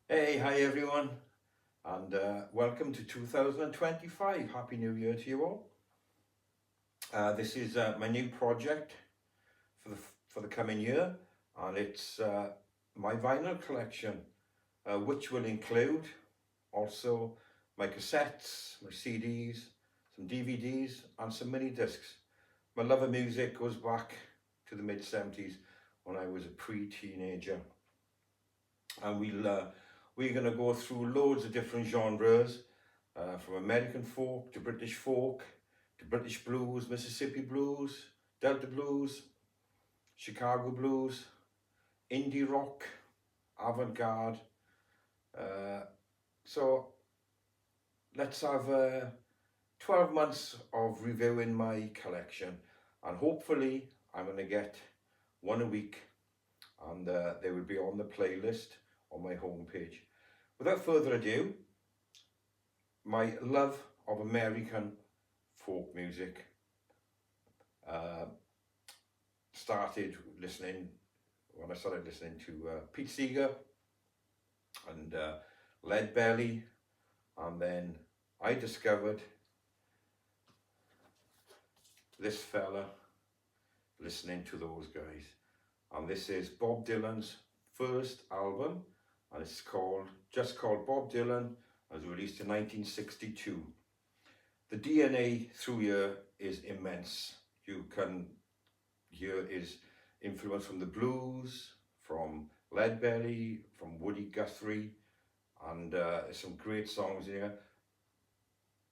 Hey, hi everyone, and welcome to 2025. Happy New Year to you all. This is my new project for the coming year, and it's my vinyl collection, which will include also my cassettes, my CDs, some DVDs, and some mini discs. My love of music goes back to the mid 70s when I was a pre-teenager, and we're going to go through loads of different genres, from American folk to British folk to British blues, Mississippi blues, Delta blues, Chicago blues, indie rock, avant-garde. Uh, so let's have 12 months of reviewing my collection, and hopefully I'm going to get one a week, and they will be on the playlist on my homepage. Without further ado, my love of American folk music uh, started listening when I started listening to Pete Seeger and Lead Belly, and then I discovered this fella listening to those guys, and this is Bob Dylan's first album, and it's just called Bob Dylan. It was released in 1962. The DNA through here is immense. You can hear his influence from the blues, from Leadbelly, from Woody Guthrie, and some great songs here.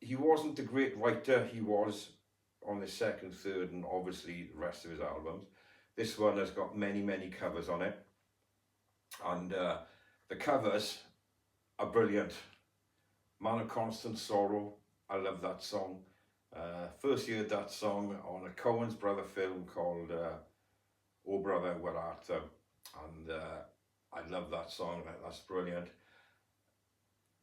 He wasn't the great writer he was on the second, third, and obviously the rest of his albums. This one has got many covers on it, and the covers are brilliant. Man of Constant Sorrow, I love that song. First heard that song on a Cohen's brother film called Oh Brother, Where Art Thou? And I love that song, that's brilliant.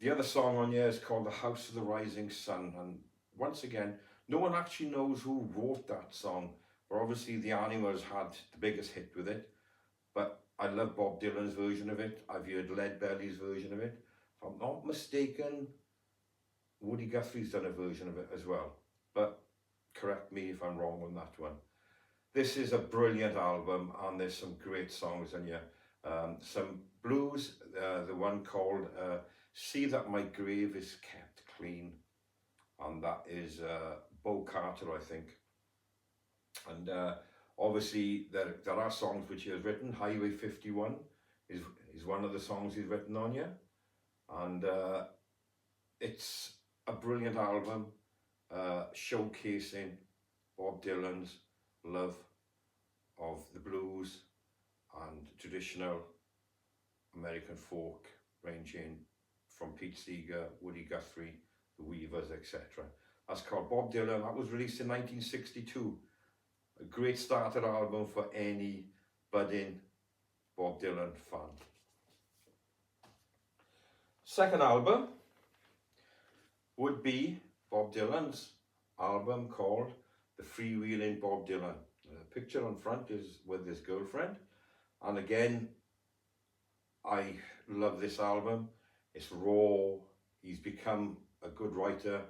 The other song on here is called The House of the Rising Sun, and once again, no one actually knows who wrote that song, but obviously the Animals had the biggest hit with it. But I love Bob Dylan's version of it. I've heard Leadbelly's version of it. If I'm not mistaken, Woody Guthrie's done a version of it as well, but correct me if I'm wrong on that one. This is a brilliant album, and there's some great songs in here. Some blues, the one called See That My Grave Is Kept Clean, and that is Bo Carter, I think. And obviously there are songs which he has written. Highway 51 is one of the songs he's written on here, and it's a brilliant album, showcasing Bob Dylan's love of the blues and traditional American folk, ranging from Pete Seeger, Woody Guthrie, the Weavers, etc. That's called Bob Dylan. That was released in 1962. A great starter album for any budding Bob Dylan fan. Second album would be Bob Dylan's album called The Freewheeling Bob Dylan. The picture on front is with his girlfriend, and again, I love this album. It's raw. He's become a good writer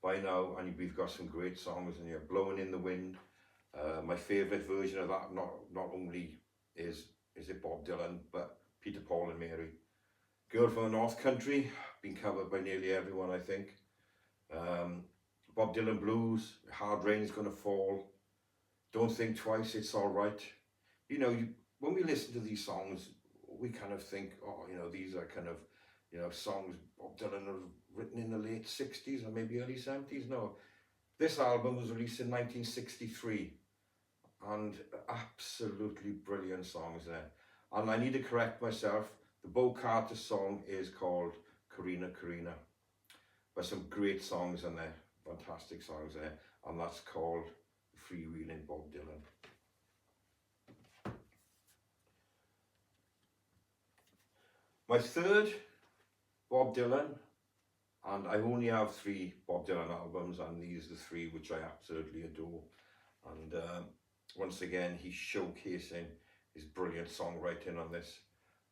by now, and we've got some great songs in here. Blowing in the Wind, my favourite version of that, not only is it Bob Dylan, but Peter, Paul and Mary. Girl from the North Country, been covered by nearly everyone, I think. Bob Dylan Blues, Hard Rain's Gonna Fall, Don't Think Twice, It's Alright. You know, when we listen to these songs, we kind of think, oh, you know, these are kind of, you know, songs Bob Dylan have written in the late 60s or maybe early 70s. No, this album was released in 1963, and absolutely brilliant songs there. And I need to correct myself, the Bo Carter song is called Karina Karina. But some great songs in there, fantastic songs there, and that's called Freewheeling Bob Dylan. My third Bob Dylan, and I only have 3 Bob Dylan albums, and these are the 3 which I absolutely adore. And once again, he's showcasing his brilliant songwriting on this,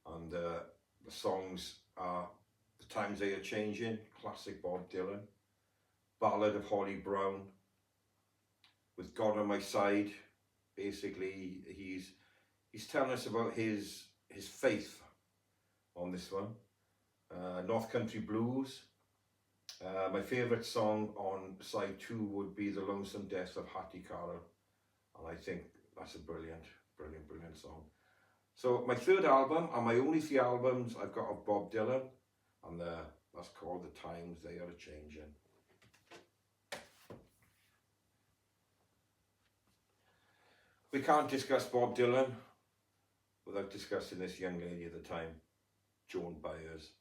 and the songs The Times They Are Changing, classic Bob Dylan. Ballad of Holly Brown, With God on My Side. Basically, he's telling us about his faith on this one. North Country Blues. My favourite song on side 2 would be The Lonesome Death of Hattie Carroll, and I think that's a brilliant song. So my third album, and my only 3 albums I've got of Bob Dylan, and that's called The Times They Are Changing. We can't discuss Bob Dylan without discussing this young lady at the time, Joan Baez,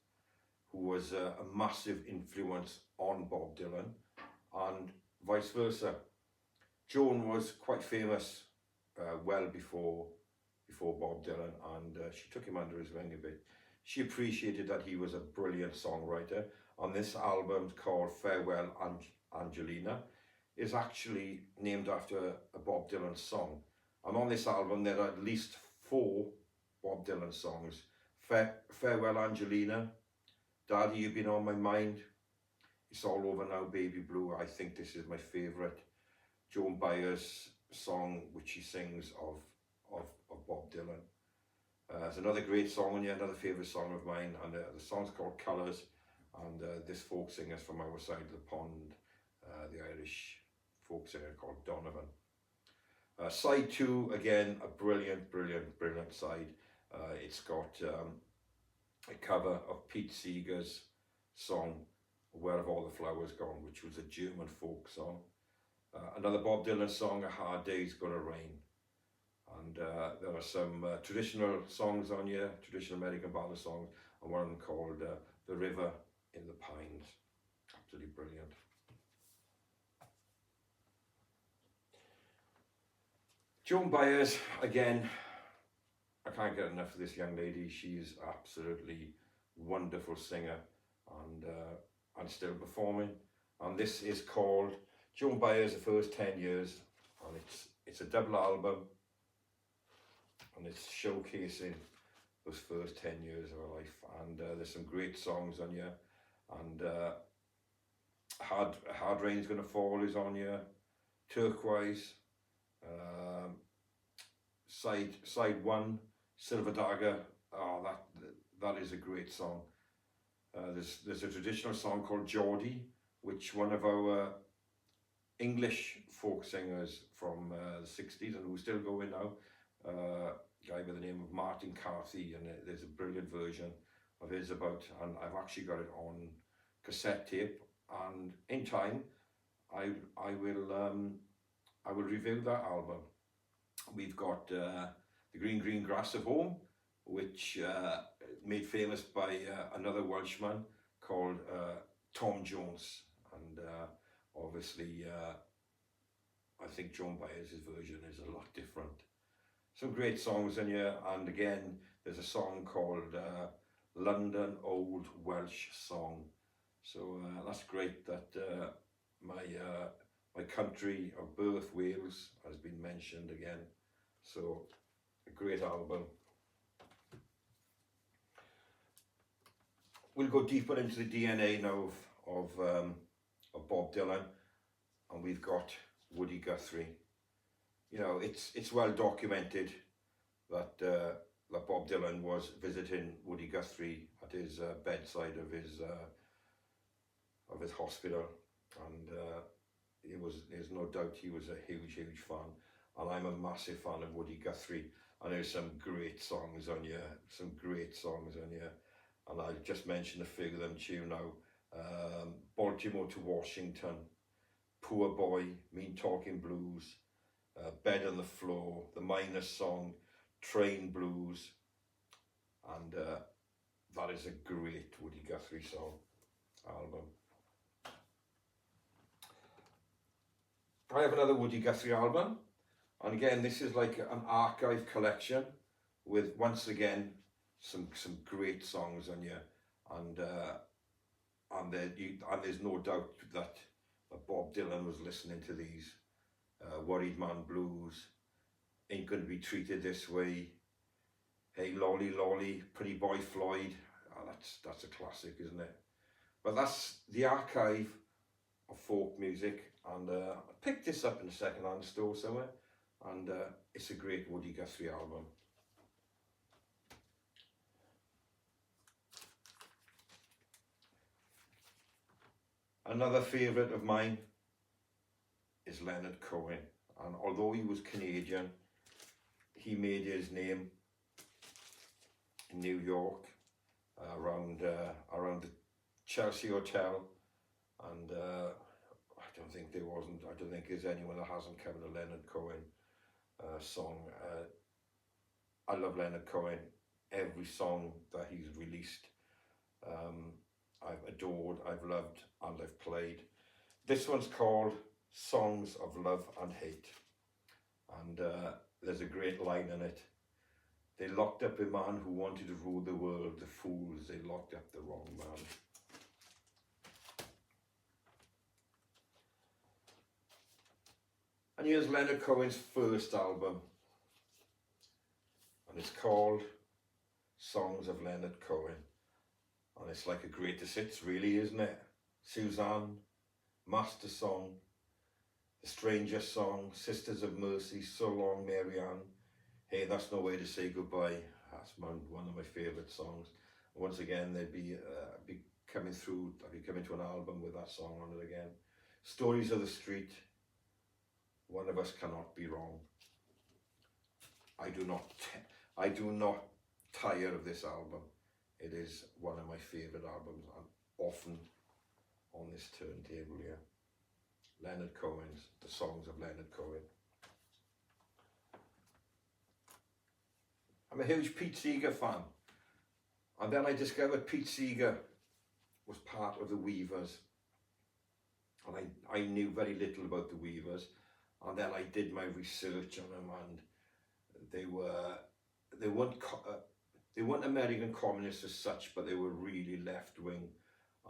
who was a massive influence on Bob Dylan, and vice versa. Joan was quite famous well before Bob Dylan, and she took him under his wing a bit. She appreciated that he was a brilliant songwriter, and this album called Farewell Angelina is actually named after a Bob Dylan song. And on this album there are at least 4 Bob Dylan songs. Farewell Angelina, Daddy, You've Been on My Mind, It's All Over Now, Baby Blue. I think this is my favourite Joan Baez song, which she sings of Bob Dylan. There's another great song on here, another favourite song of mine, and the song's called Colours, and this folk singer's from our side of the pond, the Irish folk singer called Donovan. Side 2, again, a brilliant side. It's got a cover of Pete Seeger's song, Where Have All the Flowers Gone, which was a German folk song. Another Bob Dylan song, A Hard Day's Gonna Rain. And there are some traditional songs on here, traditional American ballad songs, and one of them called The River in the Pines. Absolutely brilliant. Joan Baez, again, I can't get enough of this young lady. She's absolutely wonderful singer, and still performing. And this is called Joan Baez, The First 10 Years, and it's a double album, and it's showcasing those first 10 years of her life. And there's some great songs on here, and Hard Rain's Gonna Fall is on here, Turquoise, side 1, Silver Dagger. Oh, that is a great song. There's a traditional song called Geordie, which one of our English folk singers from the 60s, and who's still going now, guy by the name of Martin Carthy, and there's a brilliant version of his about, and I've actually got it on cassette tape, and in time I will review that album. We've got The Green Grass of Home, which made famous by another Welshman called Tom Jones, and obviously I think Joan Baez's version is a lot different. Some great songs in here, and again there's a song called London Old Welsh Song. So that's great that my country of birth, Wales, has been mentioned again. So a great album. We'll go deeper into the DNA now of Bob Dylan, and we've got Woody Guthrie. You know, it's well documented that Bob Dylan was visiting Woody Guthrie at his bedside of his hospital, and there's no doubt he was a huge fan, and I'm a massive fan of Woody Guthrie, and there's some great songs on here, and I'll just mention a few of them to you now. Baltimore to Washington, Poor Boy, Mean Talking Blues, Bed on the Floor, The Miner's Song, Train Blues, and that is a great Woody Guthrie song album. I have another Woody Guthrie album, and again this is like an archive collection with, once again, some great songs on here, and there's no doubt that Bob Dylan was listening to these. Worried Man Blues, Ain't Gonna Be Treated This Way, Hey Lolly Lolly, Pretty Boy Floyd. Oh, that's a classic, isn't it? But that's the archive of folk music, and I picked this up in a second-hand store somewhere, and it's a great Woody Guthrie album. Another favourite of mine is Leonard Cohen, and although he was Canadian, he made his name in New York, around the Chelsea Hotel, and I don't think there's anyone that hasn't covered a Leonard Cohen song. I love Leonard Cohen. Every song that he's released, I've adored, I've loved, and I've played. This one's called Songs of Love and Hate, and there's a great line in it. They locked up a man who wanted to rule the world. The fools, they locked up the wrong man. And here's Leonard Cohen's first album, and it's called Songs of Leonard Cohen. And it's like a greatest hits, really, isn't it? Suzanne, Master Song, The Stranger Song, Sisters of Mercy, So Long Marianne, Hey, That's No Way to Say Goodbye. That's one of my favourite songs. Once again, they'd be coming through, I'd be coming to an album with that song on it again. Stories of the Street, One of Us Cannot Be Wrong. I do not tire of this album. It is one of my favourite albums, and often on this turntable here. Leonard Cohen's, the songs of Leonard Cohen. I'm a huge Pete Seeger fan, and then I discovered Pete Seeger was part of the Weavers, and I knew very little about the Weavers, and then I did my research on them, and they weren't American communists as such, but they were really left wing,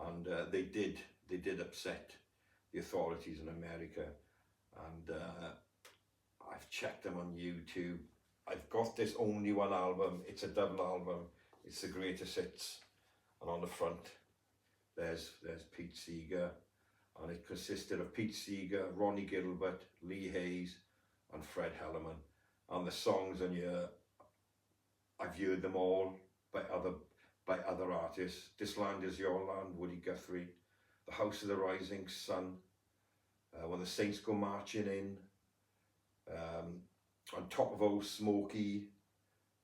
and they did upset the authorities in America. And I've checked them on YouTube. I've got this only one album. It's a double album. It's the greatest hits, and on the front there's Pete Seeger, and it consisted of Pete Seeger, Ronnie Gilbert, Lee Hayes, and Fred Hellerman. And the songs on here, I've heard them all by other artists. This Land Is Your Land, Woody Guthrie. The House of the Rising Sun, When the Saints Go Marching In, On Top of Old Smoky,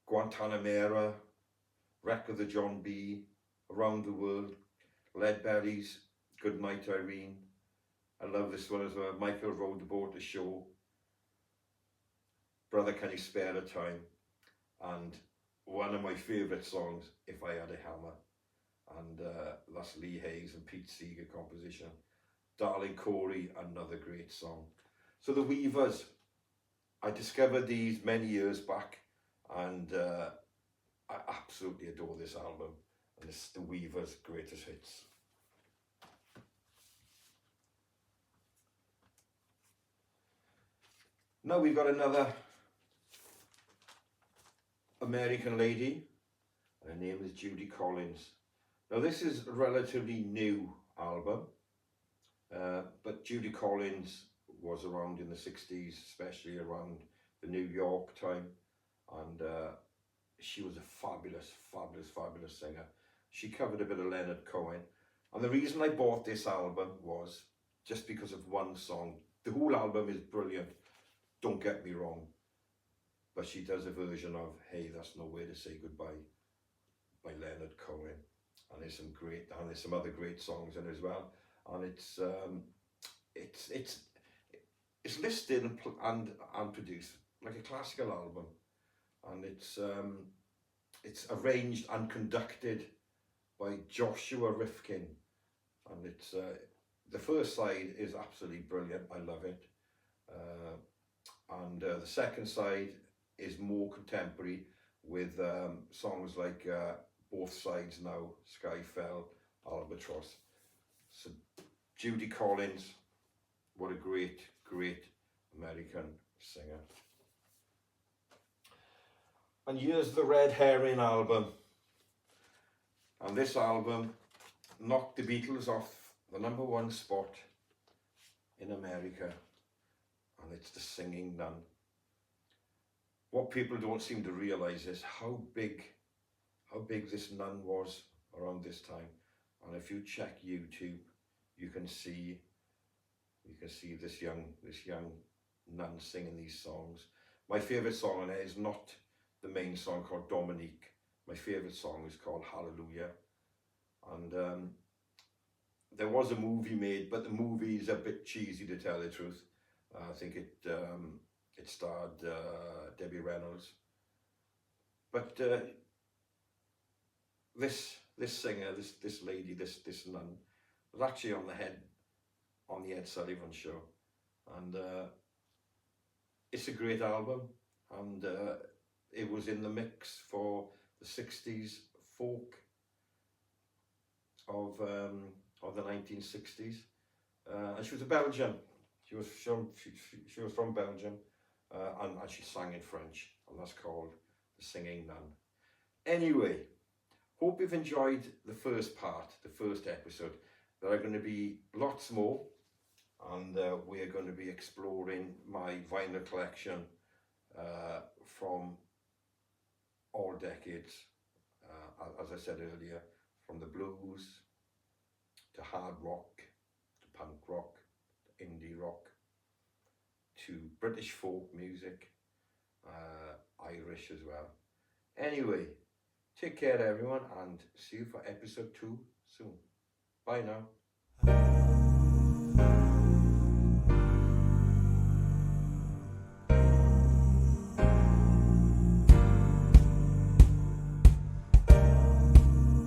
Guantanamera, Wreck of the John B, Around the World, Leadbelly's Good Night Irene. I love this one as well. Michael Rode the Boat to Shore, Brother Can You Spare a Time, and one of my favourite songs, If I Had a Hammer, and that's Lee Hayes and Pete Seeger composition. Darling Corey, another great song. So the Weavers, I discovered these many years back, and I absolutely adore this album, and it's the Weavers' greatest hits. Now we've got another American lady, and her name is Judy Collins. Now this is a relatively new album, but Judy Collins was around in the 60s, especially around the New York time, and she was a fabulous singer. She covered a bit of Leonard Cohen, and the reason I bought this album was just because of one song. The whole album is brilliant, don't get me wrong, but she does a version of Hey, That's No Way to Say Goodbye by Leonard Cohen, and there's some other great songs in it as well, and it's listed and produced like a classical album, and it's arranged and conducted by Joshua Rifkin, and it's the first side is absolutely brilliant. I love it, and the second side is more contemporary with songs like Both Sides Now, Sky Fell, Albatross. So Judy Collins, what a great American singer. And here's the Red Herring album, And this album knocked the Beatles off the #1 spot in America, and it's the Singing Nun. What people don't seem to realise is how big this nun was around this time. And if you check YouTube, you can see this young nun singing these songs. My favourite song on it is not the main song called Dominique. My favourite song is called Hallelujah. And there was a movie made, but the movie is a bit cheesy, to tell the truth. I think it starred Debbie Reynolds. But this singer, this lady, this nun, was actually on the Ed Sullivan Show, and it's a great album, and it was in the mix for the 60s folk of the 1960s, and she was a Belgian. She was from Belgium, and she sang in French, and that's called The Singing Nun. Anyway, hope you've enjoyed the first part, the first episode. There are going to be lots more, and we're going to be exploring my vinyl collection from all decades, as I said earlier, from the blues to hard rock, to punk rock, to indie rock, to British folk music, Irish as well. Anyway, take care everyone, and see you for episode 2 soon. Bye now.